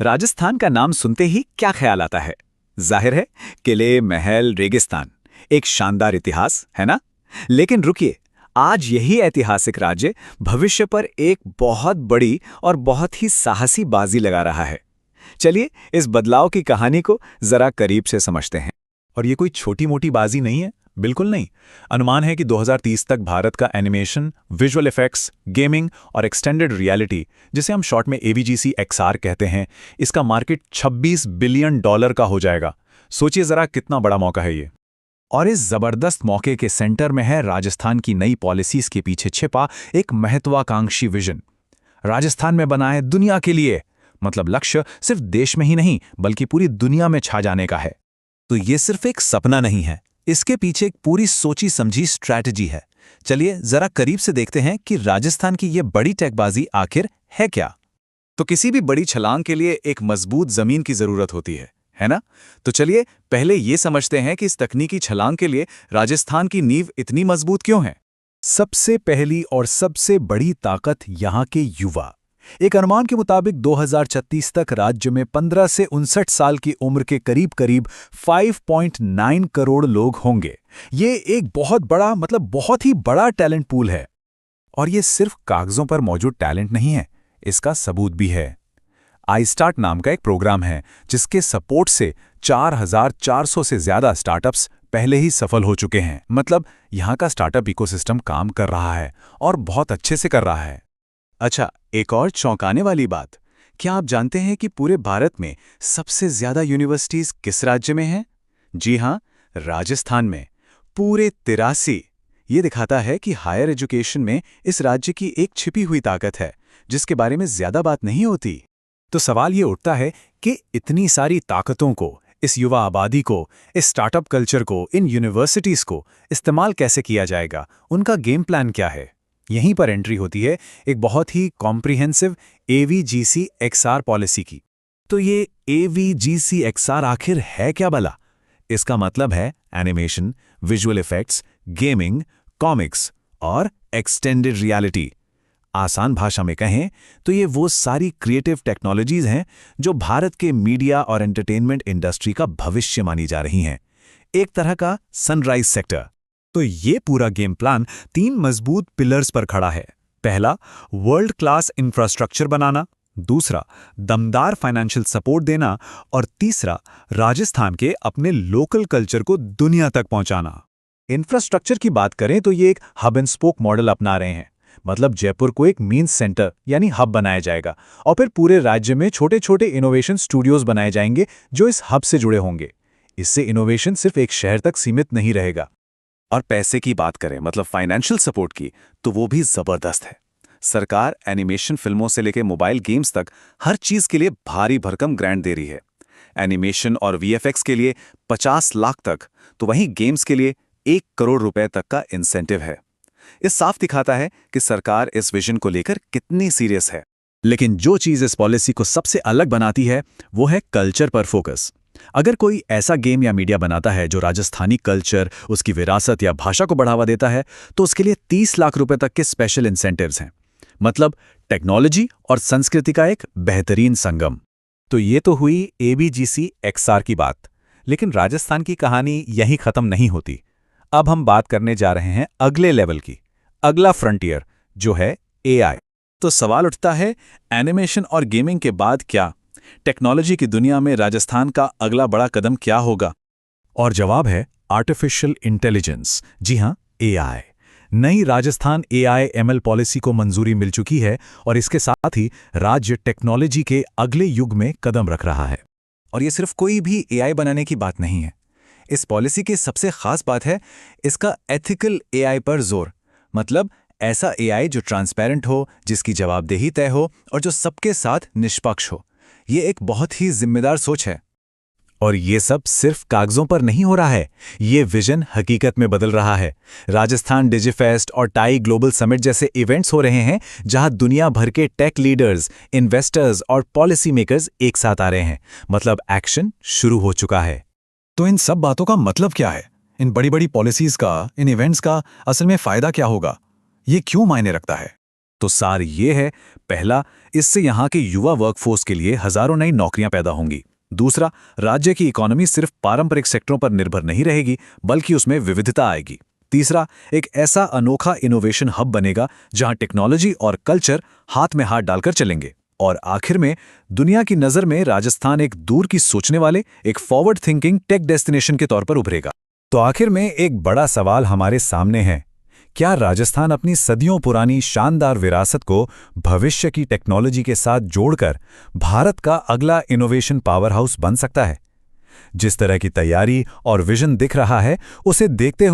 राजस्थान का नाम सुनते ही क्या ख्याल आता है? जाहिर है, किले, महल, रेगिस्तान। एक शानदार इतिहास, है ना? लेकिन रुकिए, आज यही ऐतिहासिक राज्य भविष्य पर एक बहुत बड़ी और बहुत ही साहसी बाजी लगा रहा है। चलिए, इस बदलाव की कहानी को जरा करीब से समझते हैं। और ये कोई छोटी मोटी बाजी नहीं है, बिल्कुल नहीं। अनुमान है कि 2030 तक भारत का एनिमेशन, विजुअल इफेक्ट्स, गेमिंग और एक्सटेंडेड रियलिटी, जिसे हम शॉर्ट में AVGC XR कहते हैं, इसका मार्केट $26 बिलियन का हो जाएगा। सोचिए जरा कितना बड़ा मौका है ये। और इस जबरदस्त मौके के सेंटर में है राजस्थान की नई पॉलिसीज के पीछे छिपा एक महत्वाकांक्षी विजन। राजस्थान में बना है दुनिया के लिए, मतलब लक्ष्य सिर्फ देश में ही नहीं बल्कि पूरी दुनिया में छा जाने का है। तो ये सिर्फ एक सपना नहीं है, इसके पीछे एक पूरी सोची समझी स्ट्रैटेजी है। चलिए जरा करीब से देखते हैं कि राजस्थान की ये बड़ी टेकबाजी आखिर है क्या। तो किसी भी बड़ी छलांग के लिए एक मजबूत जमीन की जरूरत होती है ना? तो चलिए पहले ये समझते हैं कि इस तकनीकी छलांग के लिए राजस्थान की नींव इतनी मजबूत क्यों है। सबसे पहली और सबसे बड़ी ताकत यहाँ के युवा। एक अनुमान के मुताबिक 2036 तक राज्य में 15 से 59 साल की उम्र के करीब करीब 5.9 करोड़ लोग होंगे। ये एक बहुत बड़ा, मतलब बहुत ही बड़ा टैलेंट पूल है। और ये सिर्फ कागजों पर मौजूद टैलेंट नहीं है, इसका सबूत भी है। iStart नाम का एक प्रोग्राम है जिसके सपोर्ट से 4,400 से ज्यादा स्टार्टअप्स पहले ही सफल हो चुके हैं। मतलब यहाँ का स्टार्टअप इकोसिस्टम काम कर रहा है और बहुत अच्छे से कर रहा है। अच्छा, एक और चौंकाने वाली बात, क्या आप जानते हैं कि पूरे भारत में सबसे ज्यादा यूनिवर्सिटीज किस राज्य में हैं? जी हां, राजस्थान में। पूरे 83। ये दिखाता है कि हायर एजुकेशन में इस राज्य की एक छिपी हुई ताकत है जिसके बारे में ज्यादा बात नहीं होती। तो सवाल ये उठता है कि इतनी सारी ताकतों को, इस युवा आबादी को, इस स्टार्टअप कल्चर को, इन यूनिवर्सिटीज को इस्तेमाल कैसे किया जाएगा? उनका गेम प्लान क्या है? यहीं पर एंट्री होती है एक बहुत ही कॉम्प्रिहेंसिव AVGC XR पॉलिसी की। तो ये AVGC XR आखिर है क्या भला? इसका मतलब है animation, visual effects, gaming, comics और एक्सटेंडेड रियलिटी। आसान भाषा में कहें तो ये वो सारी क्रिएटिव टेक्नोलॉजीज हैं जो भारत के मीडिया और एंटरटेनमेंट इंडस्ट्री का भविष्य मानी जा रही हैं। एक तरह का सनराइज सेक्टर। तो ये पूरा गेम प्लान 3 मजबूत पिलर्स पर खड़ा है। पहला, वर्ल्ड क्लास इंफ्रास्ट्रक्चर बनाना। दूसरा, दमदार फाइनेंशियल सपोर्ट देना। और तीसरा, राजस्थान के अपने लोकल कल्चर को दुनिया तक पहुंचाना। इंफ्रास्ट्रक्चर की बात करें तो ये एक हब एंड स्पोक मॉडल अपना रहे हैं। मतलब जयपुर को एक मीन सेंटर यानी हब बनाया जाएगा और फिर पूरे राज्य में छोटे छोटे इनोवेशन स्टूडियोज बनाए जाएंगे जो इस हब से जुड़े होंगे। इससे इनोवेशन सिर्फ एक शहर तक सीमित नहीं रहेगा। और पैसे की बात करें, मतलब फाइनेंशियल सपोर्ट की, तो वो भी जबरदस्त है। सरकार एनिमेशन फिल्मों से लेकर मोबाइल गेम्स तक हर चीज के लिए भारी भरकम ग्रांट दे रही है। एनिमेशन और VFX के लिए 50 लाख तक, तो वहीं गेम्स के लिए 1 करोड़ रुपए तक का इंसेंटिव है। ये साफ दिखाता है कि सरकार इस विजन को लेकर कितनी सीरियस है। लेकिन जो चीज इस पॉलिसी को सबसे अलग बनाती है वो है कल्चर पर फोकस। अगर कोई ऐसा गेम या मीडिया बनाता है जो राजस्थानी कल्चर, उसकी विरासत या भाषा को बढ़ावा देता है, तो उसके लिए 30 लाख रुपए तक के स्पेशल इंसेंटिव्स हैं। मतलब टेक्नोलॉजी और संस्कृति का एक बेहतरीन संगम। तो ये तो हुई AVGC XR की बात। लेकिन राजस्थान की कहानी यहीं खत्म नहीं होती। अब हम बात करने जा रहे हैं अगले लेवल की, अगला फ्रंटियर, जो है AI। तो सवाल उठता है, एनिमेशन और गेमिंग के बाद क्या? टेक्नोलॉजी की दुनिया में राजस्थान का अगला बड़ा कदम क्या होगा? और जवाब है आर्टिफिशियल इंटेलिजेंस। जी हां, AI। नई राजस्थान AI ML पॉलिसी को मंजूरी मिल चुकी है और इसके साथ ही राज्य टेक्नोलॉजी के अगले युग में कदम रख रहा है। और ये सिर्फ कोई भी AI बनाने की बात नहीं है। इस पॉलिसी की सबसे खास बात है इसका एथिकल AI पर जोर। मतलब ऐसा AI जो ट्रांसपेरेंट हो, जिसकी जवाबदेही तय हो और जो सबके साथ निष्पक्ष हो। ये एक बहुत ही जिम्मेदार सोच है। और ये सब सिर्फ कागजों पर नहीं हो रहा है, ये विजन हकीकत में बदल रहा है। राजस्थान डिजिफेस्ट और टाई ग्लोबल समिट जैसे इवेंट्स हो रहे हैं जहां दुनिया भर के टेक लीडर्स, इन्वेस्टर्स और पॉलिसी मेकर्स एक साथ आ रहे हैं। मतलब एक्शन शुरू हो चुका है। तो इन सब बातों का मतलब क्या है? इन बड़ी बड़ी पॉलिसीज का, इन इवेंट्स का असल में फायदा क्या होगा? ये क्यों मायने रखता है? तो सार ये है, पहला, इससे यहाँ के युवा वर्कफोर्स के लिए हजारों नई नौकरियां पैदा होंगी। दूसरा, राज्य की इकोनॉमी सिर्फ पारंपरिक सेक्टरों पर निर्भर नहीं रहेगी, बल्कि उसमें विविधता आएगी। तीसरा, एक ऐसा अनोखा इनोवेशन हब बनेगा जहां टेक्नोलॉजी और कल्चर हाथ में हाथ डालकर चलेंगे। और आखिर में, दुनिया की नज़र में राजस्थान एक दूर की सोचने वाले, एक फॉरवर्ड थिंकिंग टेक डेस्टिनेशन के तौर पर उभरेगा। तो आखिर में एक बड़ा सवाल हमारे सामने है, क्या राजस्थान अपनी सदियों पुरानी शानदार विरासत को भविष्य की टेक्नोलॉजी के साथ जोड़कर भारत का अगला इनोवेशन पावर हाउस बन सकता है? जिस तरह की तैयारी और विजन दिख रहा है, उसे देखते हुए